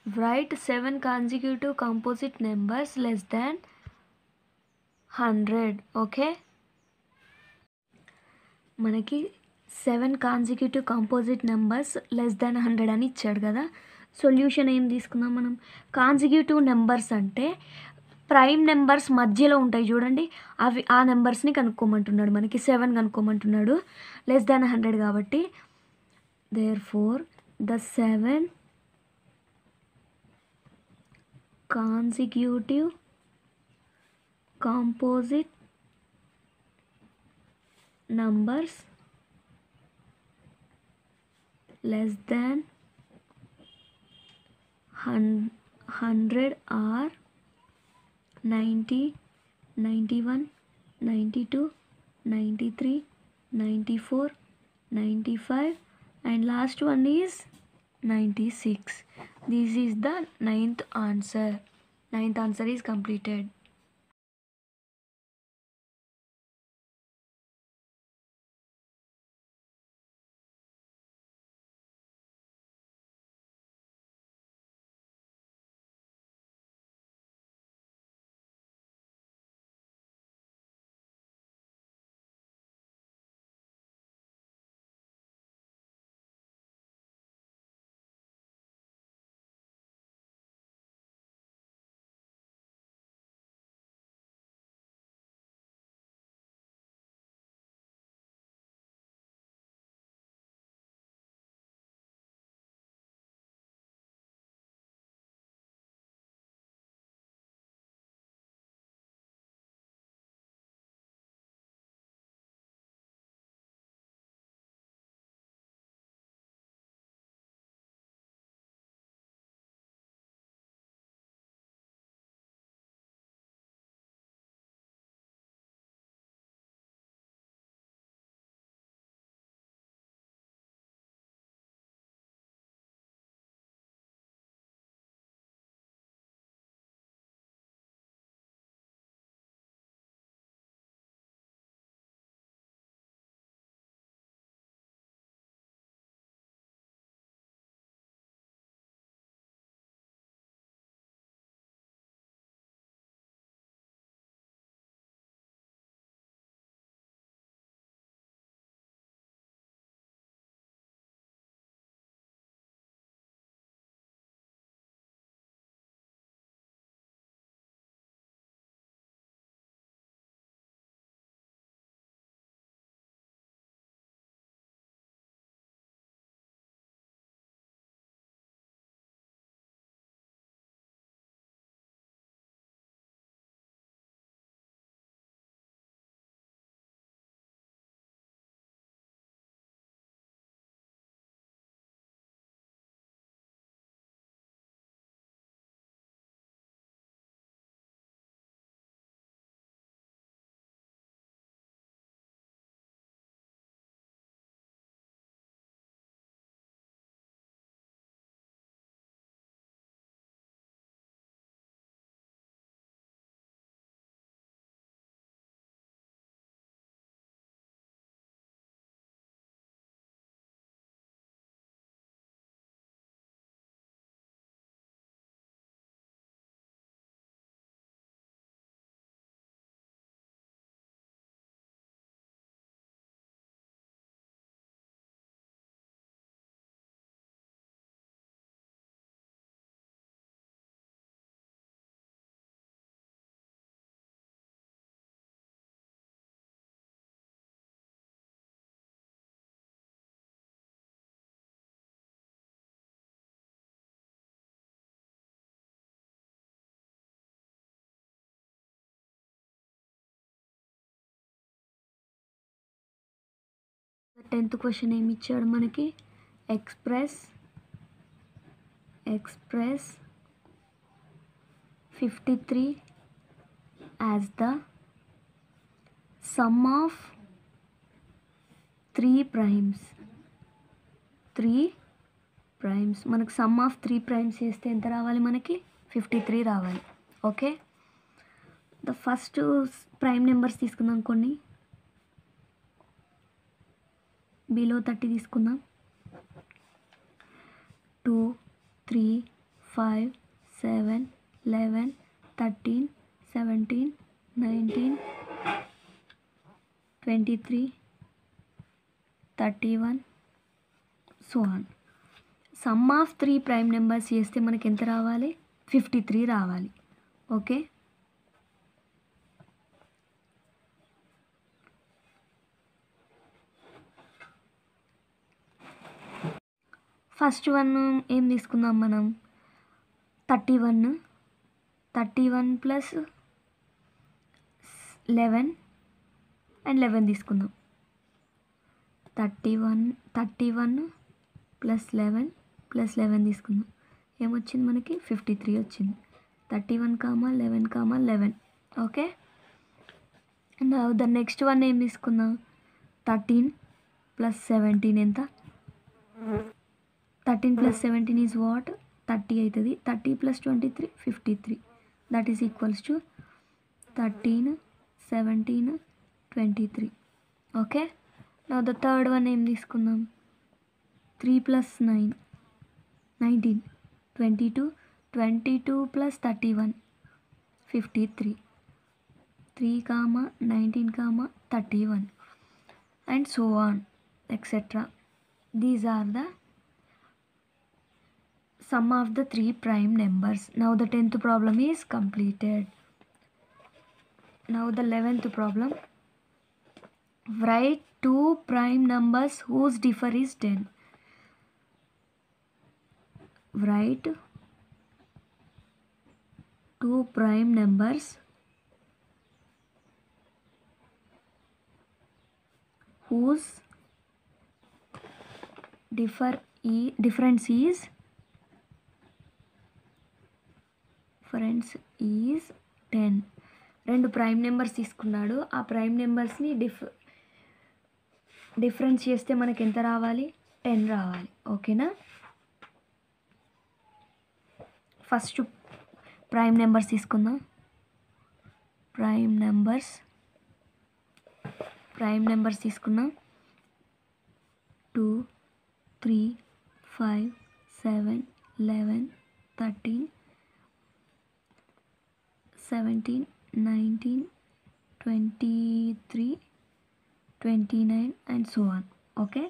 Speaker 1: Write 7 consecutive composite numbers less than 100. Okay, మనకి 7 consecutive composite numbers less than 100 అని ఇచ్చాడు కదా. Solution ఏం తీసుకుందాం మనం? Consecutive numbers అంటే prime numbers మధ్యలో ఉంటాయి చూడండి, అవి ఆ నెంబర్స్ని కనుక్కోమంటున్నాడు. మనకి 7 కనుక్కోమంటున్నాడు, లెస్ దాన్ 100 కాబట్టి. Therefore the 7 consecutive composite numbers less than 100 are 90, 91, 92, 93, 94, 95 and last one is 96. This is the 9th answer. 9th answer is completed. 10th question ఏమి ఇచ్చాడు మనకి, express 53 as the sum of 3 primes. మనకు some of 3 primes చేస్తే ఎంత రావాలి, మనకి 53 రావాలి. Okay, the first prime numbers తీసుకుందాం, కొన్ని బిలో 30 తీసుకుందాం. 2, 3, 5, 7, 11, 13, 17, 19, 23, 31, so on. Some of 3 prime numbers చేస్తే మనకి ఎంత రావాలి, 53 రావాలి. ఓకే, ఫస్ట్ వన్ ఏం తీసుకుందాం మనం, 31 ప్లస్ 11 అండ్ 11 తీసుకుందాం. 31 ప్లస్ 11 తీసుకుందాం. ఏమొచ్చింది మనకి, 53 వచ్చింది. 31, 11, okay. Now the next one ఏం తీసుకుందాం, 13 ప్లస్ 17 ఎంత, 13 ప్లస్ 17 ఈజ్ వాట్, 30 అవుతుంది. 30 plus 23 53, that is equals to 13, 17, 23. Okay, now the third one ఏం తీసుకుందాం, 3 plus 9 19, 22 plus 31 53, 3, 19, 31 and so on etc. These are the sum of the 3 prime numbers. Now the 10th problem is completed. Now the 11th problem. Write 2 prime numbers whose differ is 10. Write 2 prime numbers whose difference is 10. రెండు prime numbers తీసుకున్నాడు. ఆ prime నెంబర్స్ని difference చేస్తే మనకి ఎంత రావాలి, 10 రావాలి. ఓకేనా, ఫస్ట్ ప్రైమ్ నెంబర్స్ తీసుకుందాం. ప్రైమ్ నెంబర్స్ తీసుకుందాం. 2, 3, 5, 7, 11, 13, 17, 19, 23, 29 and so on. Okay,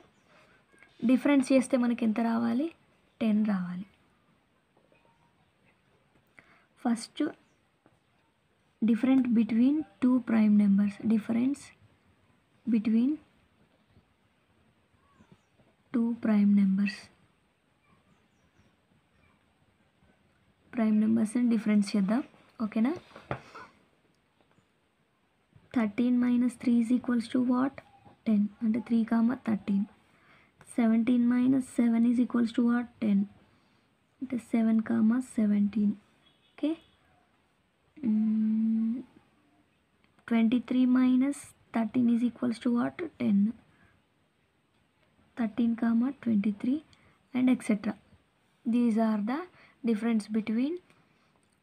Speaker 1: difference చేస్తే మనకి ఎంత రావాలి, 10 రావాలి. First difference between 2 prime numbers, difference between 2 prime నెంబర్స్ని డిఫరెన్స్ చేద్దాం. ఓకేనా, 13 minus 3 is equals to what, 10. అంటే 3, 13. 17 minus 7 is equals to what, 10. అంటే 7, 17. Okay, 23 minus 13 is equals to what, 10. 13, 23 and etc. These are the difference between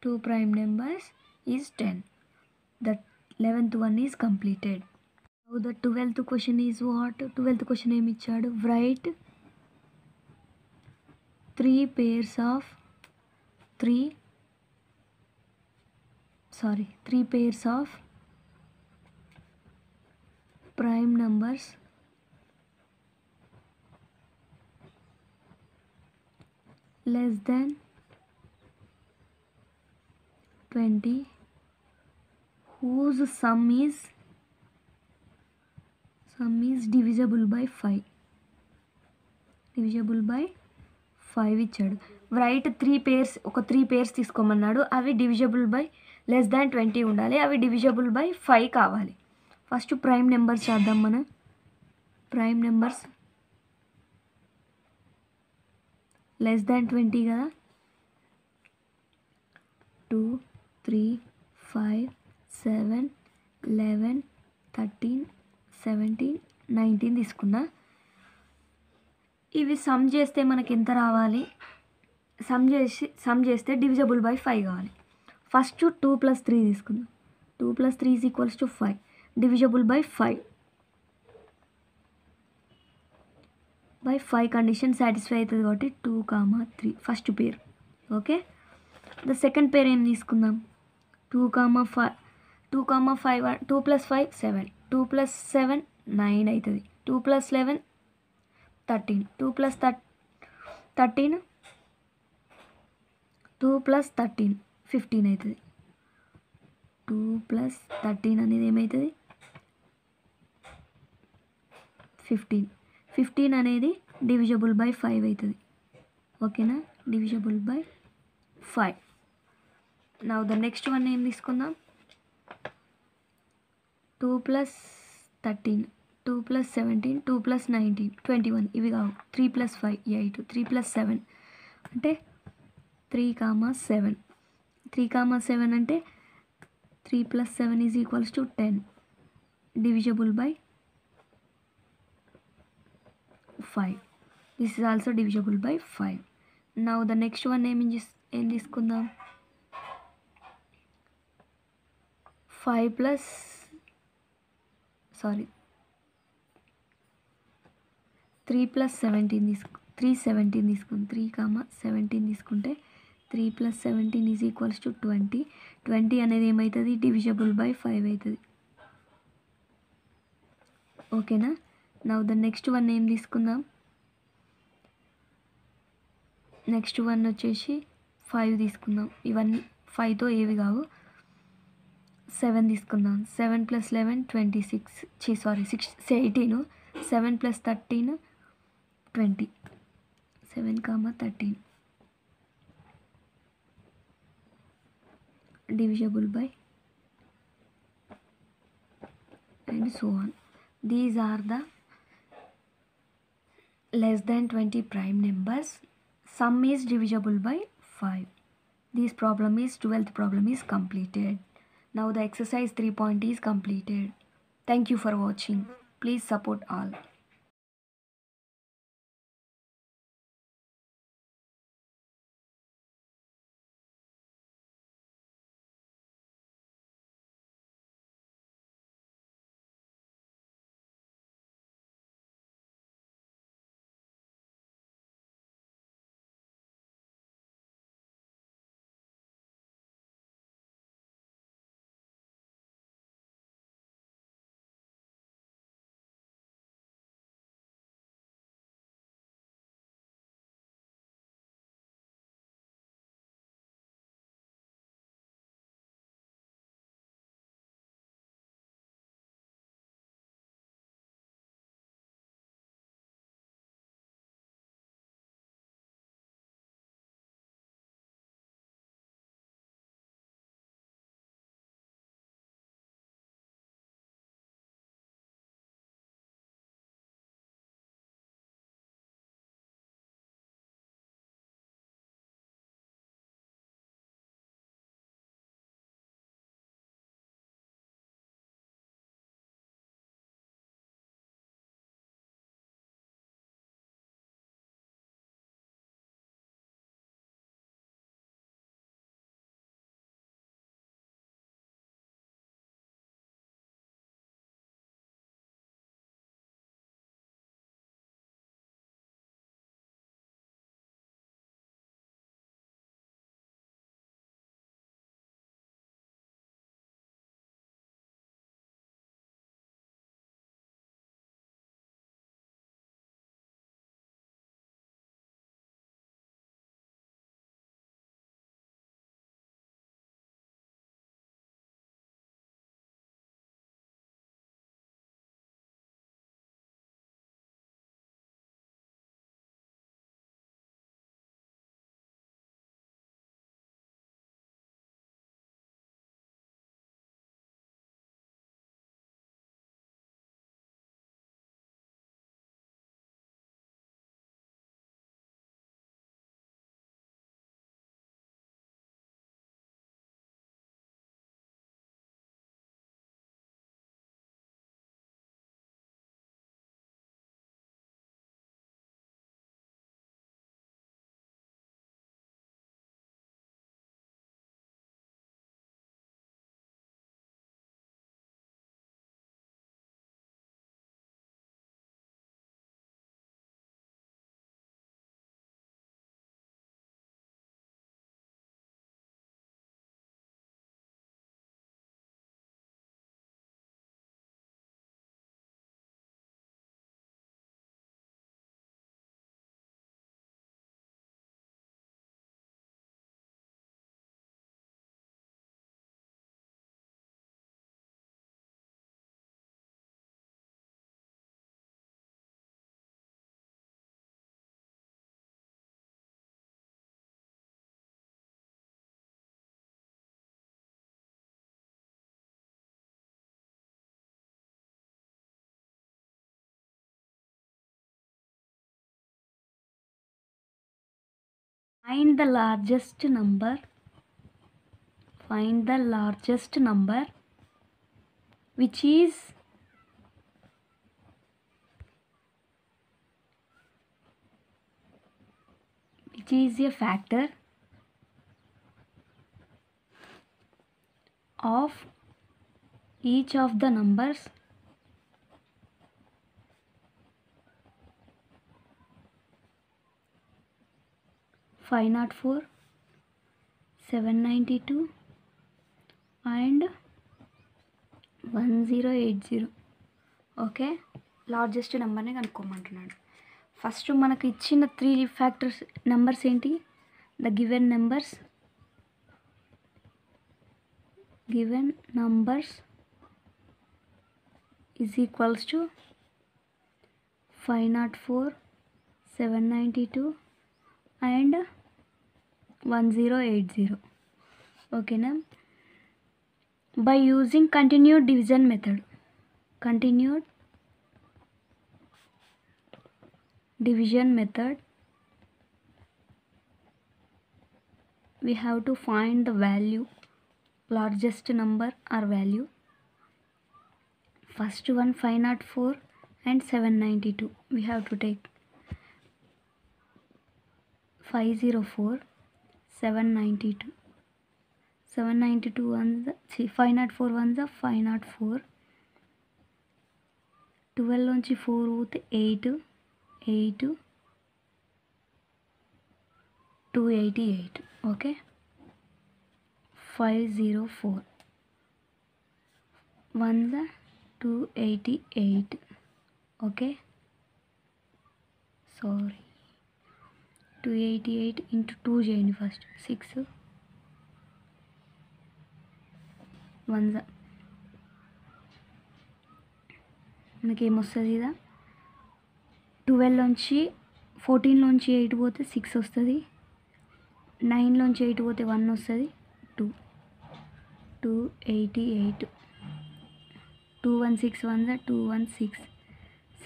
Speaker 1: 2 prime numbers is 10. The 11th one is completed. Now the 12th question is what? 12th question ఏమి ఇచ్చాడు, write 3 pairs of prime numbers less than 20 whose sum is divisible by 5. ఇచ్చాడు. Right 3 pairs, ఒక 3 pairs తీసుకోమన్నాడు. అవి divisible by less than 20 ఉండాలి. అవి divisible by 5 కావాలి. First prime numbers చేద్దాం మనం. ప్రైమ్ నెంబర్స్ లెస్ దాన్ 20 కదా. 2 3 5 7 11 13 17 19 తీసుకున్నా. ఇవి సమ్ చేస్తే మనకి ఎంత రావాలి? సమ్ చేస్తే డివిజబుల్ బై 5 కావాలి. ఫస్ట్ 2 + 3 తీసుకుందాం. 2 + 3 = 5. డివిజబుల్ బై 5 కండిషన్ సాటిస్ఫై అవుతుంది కాబట్టి 2, 3 first pair. Okay, the second పేర్ ఏం తీసుకుందాం? 2, 5 2, 5 2 + 5 7 2 + 7 9 అవుతుంది. 2 + 11 13 2 + 13 2 + 13 15 అవుతుంది. 2 + 13 అనేది ఏమవుతుంది? 15 అనేది డివిజబుల్ బై 5 అవుతుంది. ఓకేనా, divisible by 5. Now the next one ఏం తీసుకుందాం? 2 + 13 2 + 17 2 + 19 21. ఇవి కావు. 3 + 5 8 3 + 7 అంటే 3, 7 3, 7 అంటే 3 + 7 = 10. divisible by 5. This is also divisible by 5. Now the next one ఏం తీసుకుందాం? 3 + 17 తీసుకుందాం. 3, 17 తీసుకుంటే 3 + 17 = 20. 20 అనేది ఏమవుతుంది? డివిజబుల్ బై 5 అవుతుంది. ఓకేనా. నౌ ద నెక్స్ట్ వన్ ఏం తీసుకుందాం? నెక్స్ట్ వన్ వచ్చేసి 5 తీసుకుందాం. ఇవన్నీ 5తో ఏవి కావు. 7 తీసుకుందాం. 7 + 11 26 18 7 + 13 20 7, 13 divisible by and so on. These are the less than 20 prime numbers. Sum is divisible by 5. This problem is 12th problem is completed. Now the exercise 3 point is completed. Thank you for watching. Please support all. Find the largest number. Find the largest number which is a factor of each of the numbers five not 4, 792 and 1080. Okay, largest నెంబర్ని కనుక్కోమంటున్నాడు. First మనకు ఇచ్చిన 3 factors numbers ఏంటి? The given numbers is equals to 504, 792 and 1080. ఓకేనా? By using continued division method, we have to find the value, largest number or value. First one 504 and 792, we have to take 504, 792. 792 ones, 504 ones 504. 12 నుంచి 4 పోతే 8, 288. Okay, 504 ones 288. Okay, sorry 288 into 2 చేయండి first. 6 ones మనకేమొస్తుంది? ఇదా 12 నుంచి 14 నుంచి 8 పోతే 6 వస్తుంది. 9 నుంచి 8 పోతే 1 వస్తుంది. 288. 216 ones 216,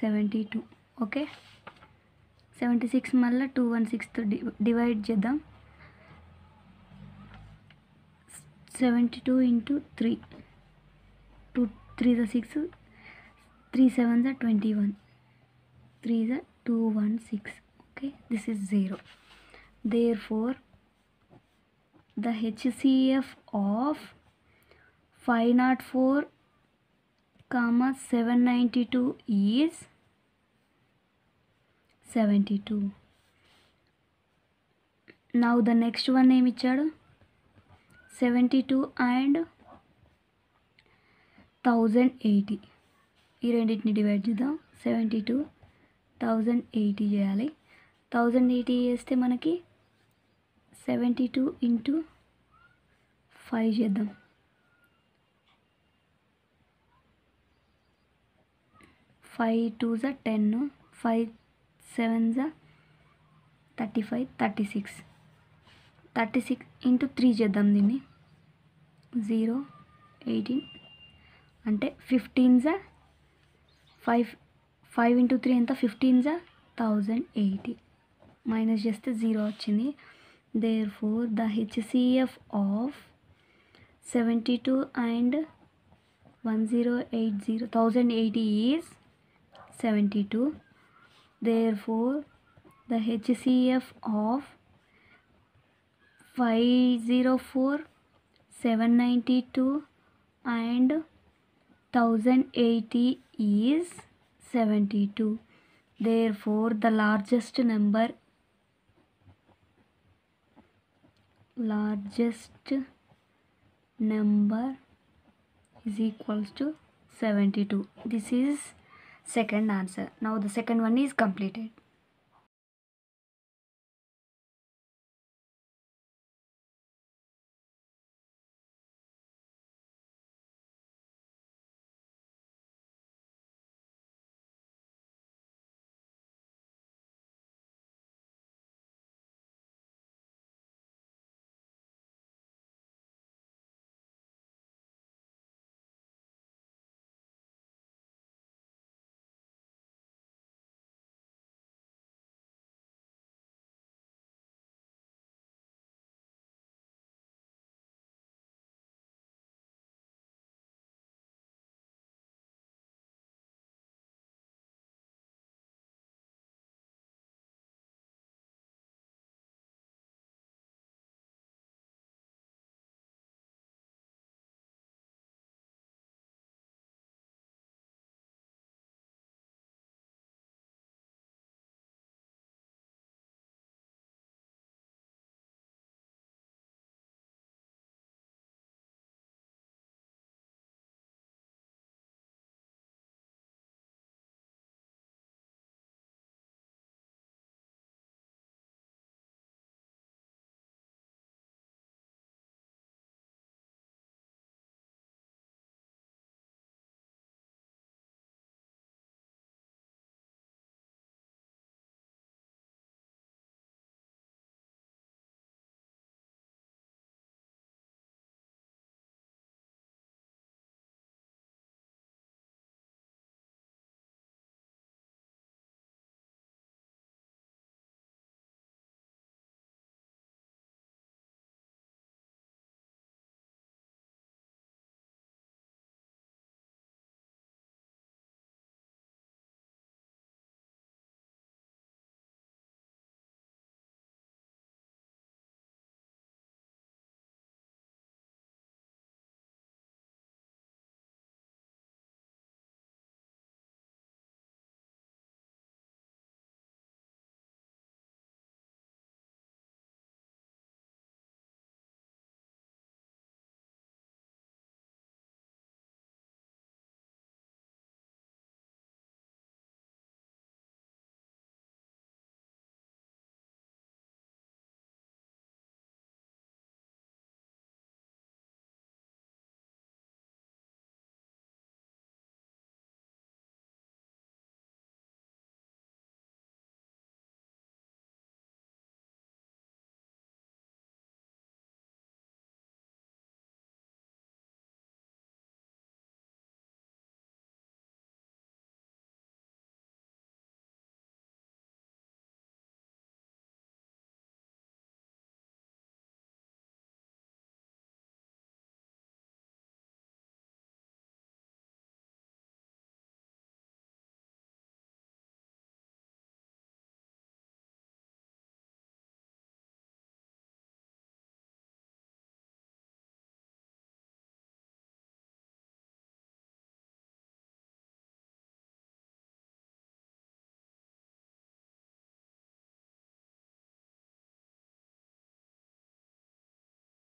Speaker 1: 72. ఓకే, 76 మళ్ళీ 216తో డివైడ్ చేద్దాం. 72 into 3, 2 3 6, 3 7 21, 3 216. Okay, this is 0. Therefore the HCF of 504 comma 792 is 72. Now the next one name ఇచ్చాడు 72 and 1080. ఈ రెండింటిని డివైడ్ చేద్దాం. 72 1080 చేయాలి. 1080 చేస్తే మనకి 72 into 5 చేద్దాం. 5 2s 10, 5 7s 35, 36. 36 into 3 చేద్దాం దీన్ని. 0 18 అంటే 15s 5 into 3 ఎంత? 15s 1080. మైనస్ చేస్తే 0 వచ్చింది. Therefore the HCF of 72 and 1080 is 72. Therefore the HCF of 504, 792 and 1080 is 72. Therefore the largest number is equals to 72. This is second answer. Now the second one is completed.